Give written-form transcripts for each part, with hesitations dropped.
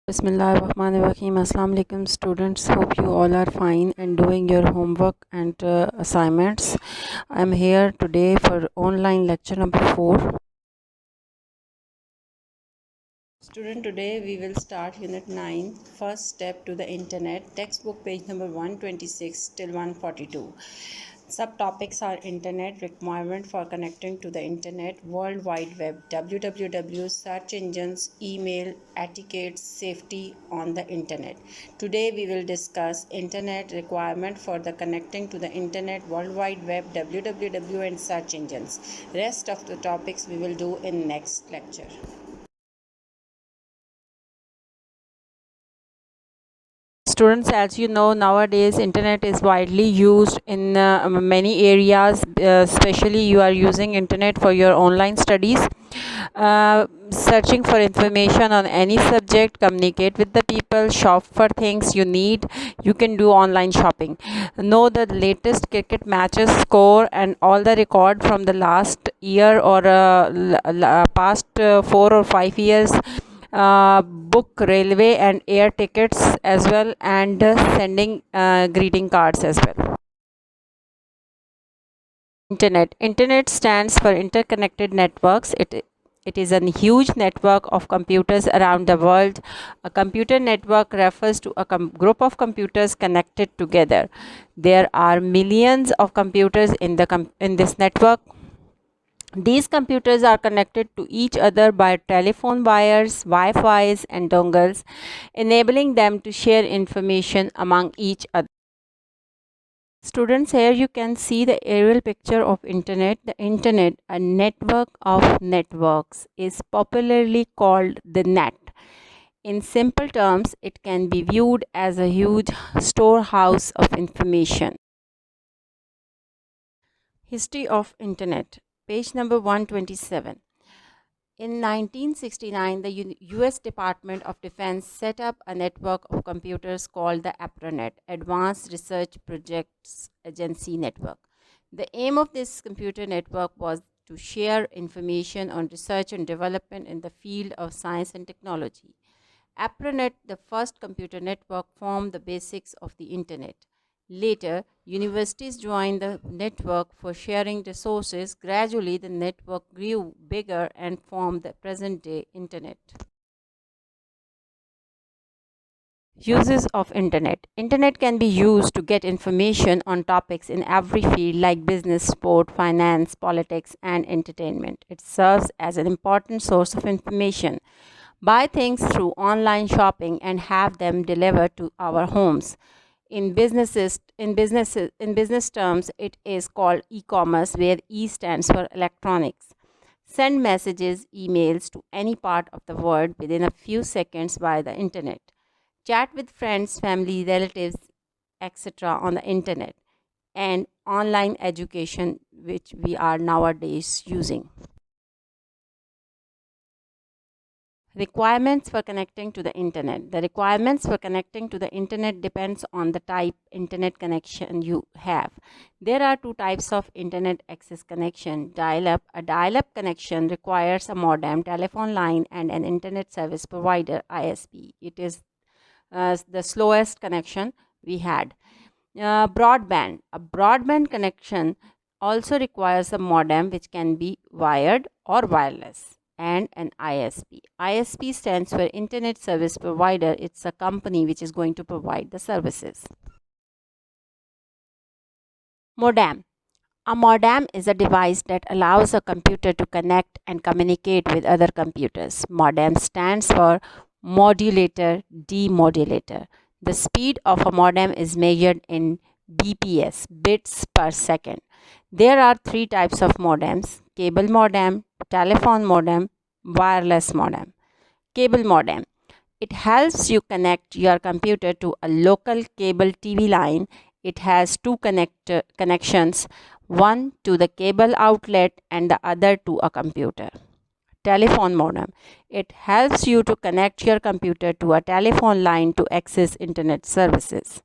Bismillahirrahmanirrahim. Assalamu alaikum students. Hope you all are fine and doing your homework and assignments. I'm here today for online lecture number 4. Student, today we will start unit 9, first step to the internet, textbook page number 126 till 142. Subtopics are internet, requirement for connecting to the internet, World Wide Web, www, search engines, email, etiquette, safety on the internet. Today we will discuss internet, requirement for the connecting to the internet, World Wide Web, www and search engines. Rest of the topics we will do in next lecture. Students, as you know, nowadays internet is widely used in many areas, especially you are using internet for your online studies, searching for information on any subject, communicate with the people, shop for things you need. You can do online shopping, know the latest cricket matches score and all the record from the last year or past 4 or 5 years, book railway and air tickets as well, and sending greeting cards as well. Internet stands for interconnected networks. It is a huge network of computers around the world. A computer network refers to a group of computers connected together. There are millions of computers in this network. These computers are connected to each other by telephone wires, Wi-Fi's and dongles, enabling them to share information among each other. Students, here you can see the aerial picture of internet. The internet, a network of networks, is popularly called the net. In simple terms, it can be viewed as a huge storehouse of information. History of internet, page number 127. In 1969, the US Department of Defense set up a network of computers called the APRANET, Advanced Research Projects Agency Network. The aim of this computer network was to share information on research and development in the field of science and technology. APRANET, the first computer network, formed the basics of the internet. Later, universities joined the network for sharing resources. Gradually, the network grew bigger and formed the present-day internet. Uses of internet. Internet can be used to get information on topics in every field like business, sport, finance, politics, and entertainment. It serves as an important source of information. Buy things through online shopping and have them delivered to our homes. In business terms, it is called e-commerce, where E stands for electronics. Send messages, emails to any part of the world within a few seconds via the internet. Chat with friends, family, relatives, etc. on the internet. And online education, which we are nowadays using. Requirements for connecting to the internet. The requirements for connecting to the internet depends on the type internet connection you have. There are two types of internet access connection. Dial-up. A dial-up connection requires a modem, telephone line, and an internet service provider, ISP. It is the slowest connection we had. Broadband. A broadband connection also requires a modem, which can be wired or wireless, and an ISP. ISP stands for Internet Service Provider. It's a company which is going to provide the services. Modem. A modem is a device that allows a computer to connect and communicate with other computers. Modem stands for modulator, demodulator. The speed of a modem is measured in BPS, bits per second. There are three types of modems: cable modem, telephone modem, wireless modem. Cable modem. It helps you connect your computer to a local cable TV line. It has two connections, one to the cable outlet and the other to a computer. Telephone modem. It helps you to connect your computer to a telephone line to access internet services.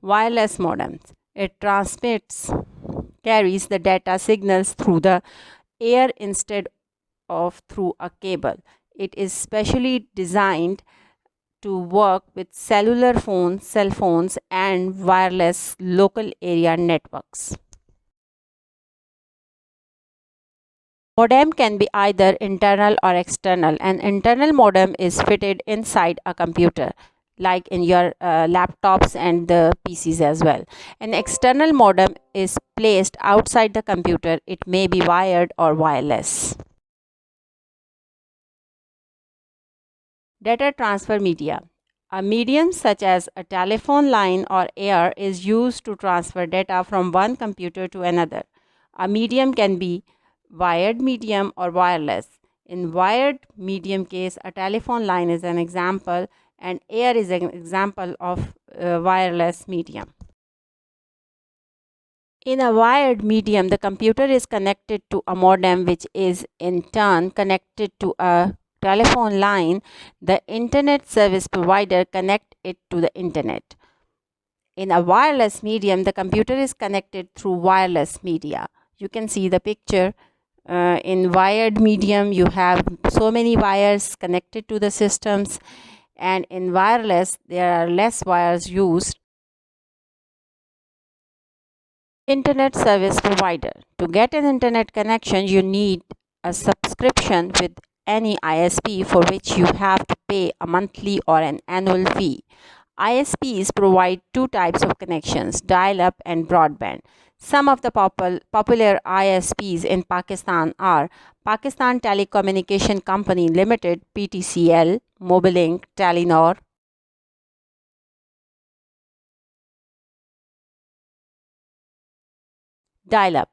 Wireless modems. It carries the data signals through the air instead of through a cable. It is specially designed to work with cellular phones, cell phones, and wireless local area networks. Modem can be either internal or external. An internal modem is fitted inside a computer, like in your laptops and the PCs as well. An external modem is placed outside the computer. It may be wired or wireless. Data transfer media. A medium such as a telephone line or air is used to transfer data from one computer to another. A medium can be wired medium or wireless. In wired medium case, a telephone line is an example and air is an example of wireless medium. In a wired medium, the computer is connected to a modem which is in turn connected to a telephone line. The internet service provider connect it to the internet. In a wireless medium, the computer is connected through wireless media. You can see the picture. In wired medium, you have so many wires connected to the systems, and in wireless, there are less wires used. Internet service provider. To get an internet connection, you need a subscription with any ISP for which you have to pay a monthly or an annual fee. ISPs provide two types of connections, dial-up and broadband. Some of the popular ISPs in Pakistan are Pakistan Telecommunication Company Limited, PTCL, Mobilink, Telenor. Dial-up.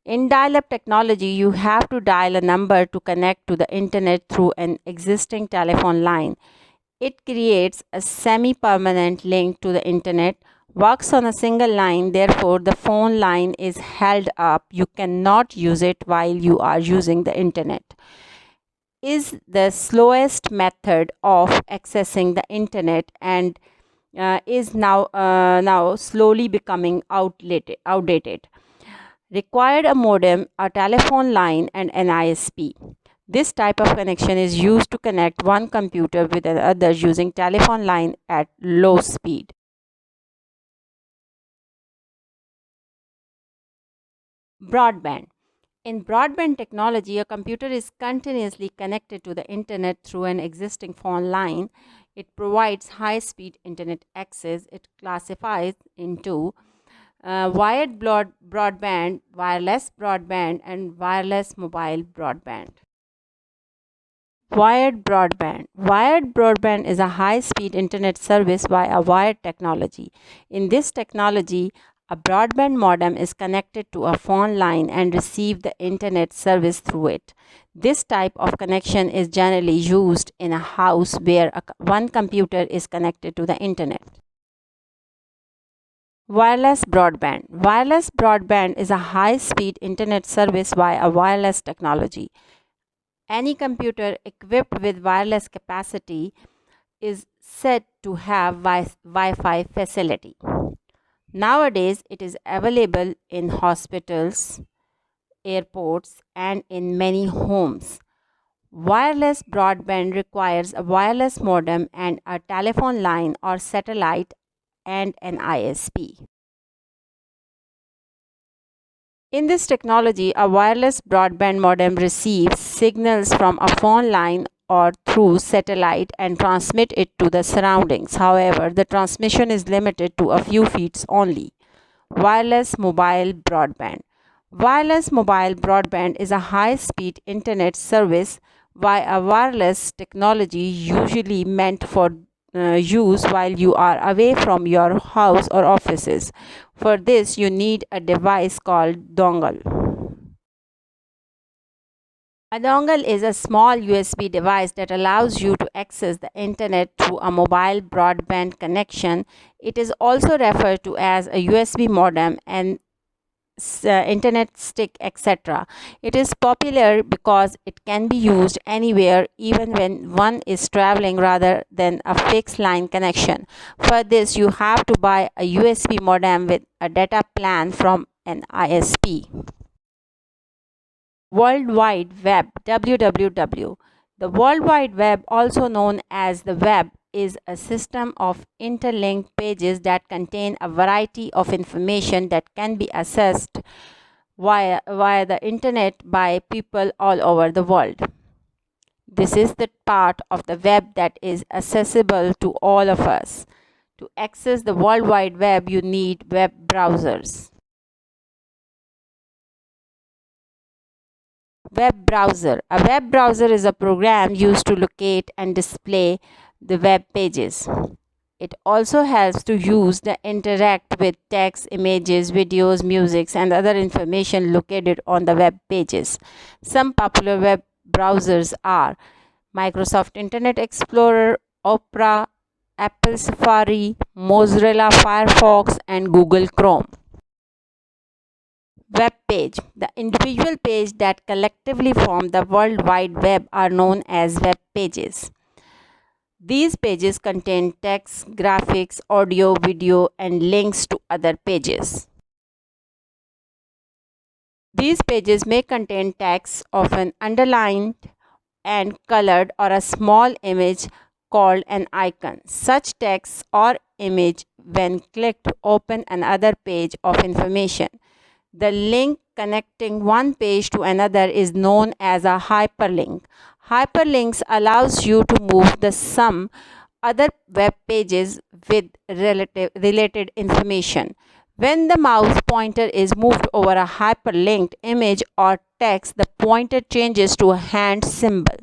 In dial-up technology, you have to dial a number to connect to the internet through an existing telephone line. It creates a semi-permanent link to the internet, works on a single line, therefore the phone line is held up. You cannot use it while you are using the internet. Is the slowest method of accessing the internet and is now slowly becoming outdated. Required a modem, a telephone line, and an ISP. This type of connection is used to connect one computer with another using telephone line at low speed. Broadband. In broadband technology, a computer is continuously connected to the internet through an existing phone line. It provides high-speed internet access. It classifies into wired broadband, wireless broadband, and wireless mobile broadband. Wired broadband. Wired broadband is a high-speed internet service via wired technology. In this technology, a broadband modem is connected to a phone line and receives the internet service through it. This type of connection is generally used in a house where one computer is connected to the internet. Wireless broadband. Wireless broadband is a high-speed internet service via wireless technology. Any computer equipped with wireless capacity is said to have Wi-Fi facility. Nowadays, it is available in hospitals, airports, and in many homes. Wireless broadband requires a wireless modem and a telephone line or satellite and an ISP. In this technology, a wireless broadband modem receives signals from a phone line or through satellite and transmit it to the surroundings. However, the transmission is limited to a few feet only. Wireless mobile broadband. Wireless mobile broadband is a high-speed internet service via wireless technology usually meant for use while you are away from your house or offices. For this, you need a device called dongle. A dongle is a small USB device that allows you to access the internet through a mobile broadband connection. It is also referred to as a USB modem and internet stick, etc. It is popular because it can be used anywhere, even when one is traveling, rather than a fixed line connection. For this, you have to buy a USB modem with a data plan from an ISP. World Wide Web, WWW. The World Wide Web, also known as the web, is a system of interlinked pages that contain a variety of information that can be accessed via the internet by people all over the world. This is the part of the web that is accessible to all of us. To access the World Wide Web, you need web browsers. Web browser. A web browser is a program used to locate and display the web pages. It also helps to use the interact with text, images, videos, music, and other information located on the web pages. Some popular web browsers are Microsoft Internet Explorer, Opera, Apple Safari, Mozilla Firefox, and Google Chrome. Web page. The individual pages that collectively form the World Wide Web are known as web pages. These pages contain text, graphics, audio, video, and links to other pages. These pages may contain text, often underlined and colored, or a small image called an icon. Such text or image, when clicked, open another page of information. The link connecting one page to another is known as a hyperlink. Hyperlinks allows you to move some other web pages with related information. When the mouse pointer is moved over a hyperlinked image or text, the pointer changes to a hand symbol.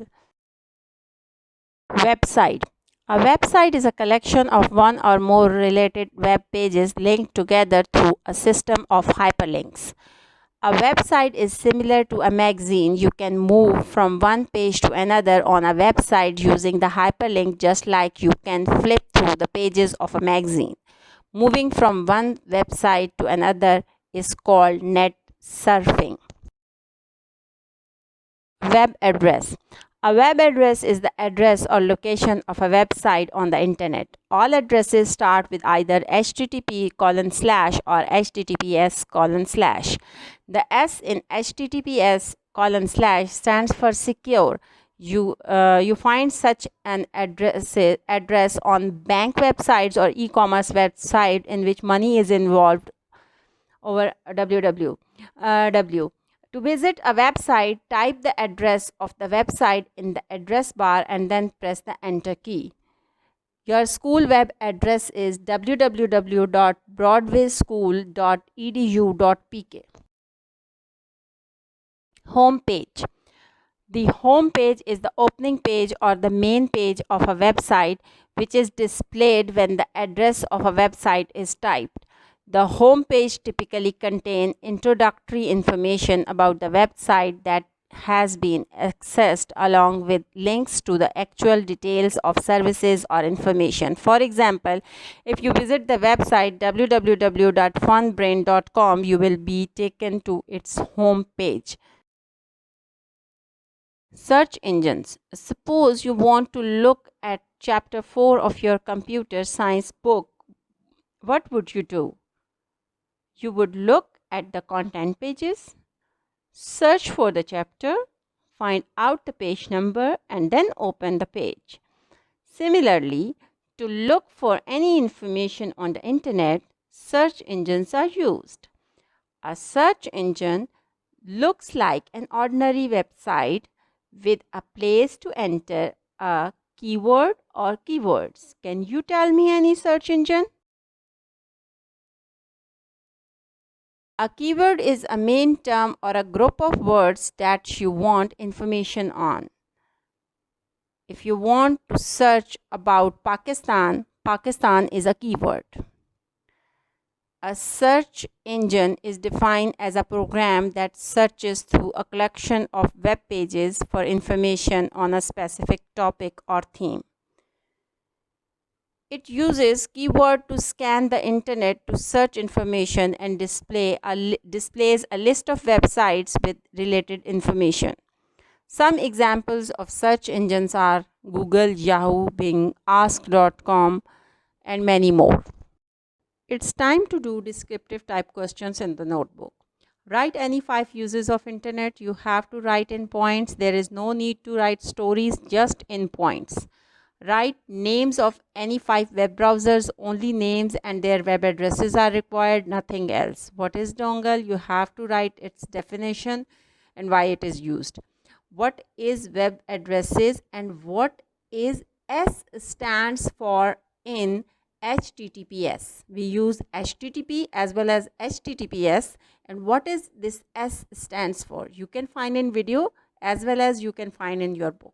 Website. A website is a collection of one or more related web pages linked together through a system of hyperlinks. A website is similar to a magazine. You can move from one page to another on a website using the hyperlink, just like you can flip through the pages of a magazine. Moving from one website to another is called net surfing. Web address. A web address is the address or location of a website on the internet. All addresses start with either http:/ or https:/. The S in https:/ stands for secure. You find such an address on bank websites or e-commerce website in which money is involved over www. To visit a website, type the address of the website in the address bar and then press the enter key. Your school web address is www.broadwayschool.edu.pk. Home page. The home page is the opening page or the main page of a website, which is displayed when the address of a website is typed. The home page typically contains introductory information about the website that has been accessed, along with links to the actual details of services or information. For example, if you visit the website www.funbrain.com, you will be taken to its home page. Search engines. Suppose you want to look at chapter 4 of your computer science book. What would you do? You would look at the content pages, search for the chapter, find out the page number, and then open the page. Similarly, to look for any information on the internet, search engines are used. A search engine looks like an ordinary website with a place to enter a keyword or keywords. Can you tell me any search engine? A keyword is a main term or a group of words that you want information on. If you want to search about Pakistan, Pakistan is a keyword. A search engine is defined as a program that searches through a collection of web pages for information on a specific topic or theme. It uses keyword to scan the internet to search information and displays a list of websites with related information. Some examples of search engines are Google, Yahoo, Bing, Ask.com, and many more. It's time to do descriptive type questions in the notebook. Write any 5 uses of internet. You have to write in points. There is no need to write stories, just in points. Write names of any 5 web browsers, only names and their web addresses are required, nothing else. What is dongle? You have to write its definition and why it is used. What is web addresses and what is S stands for in HTTPS? We use HTTP as well as HTTPS. And what is this S stands for? You can find in video as well as you can find in your book.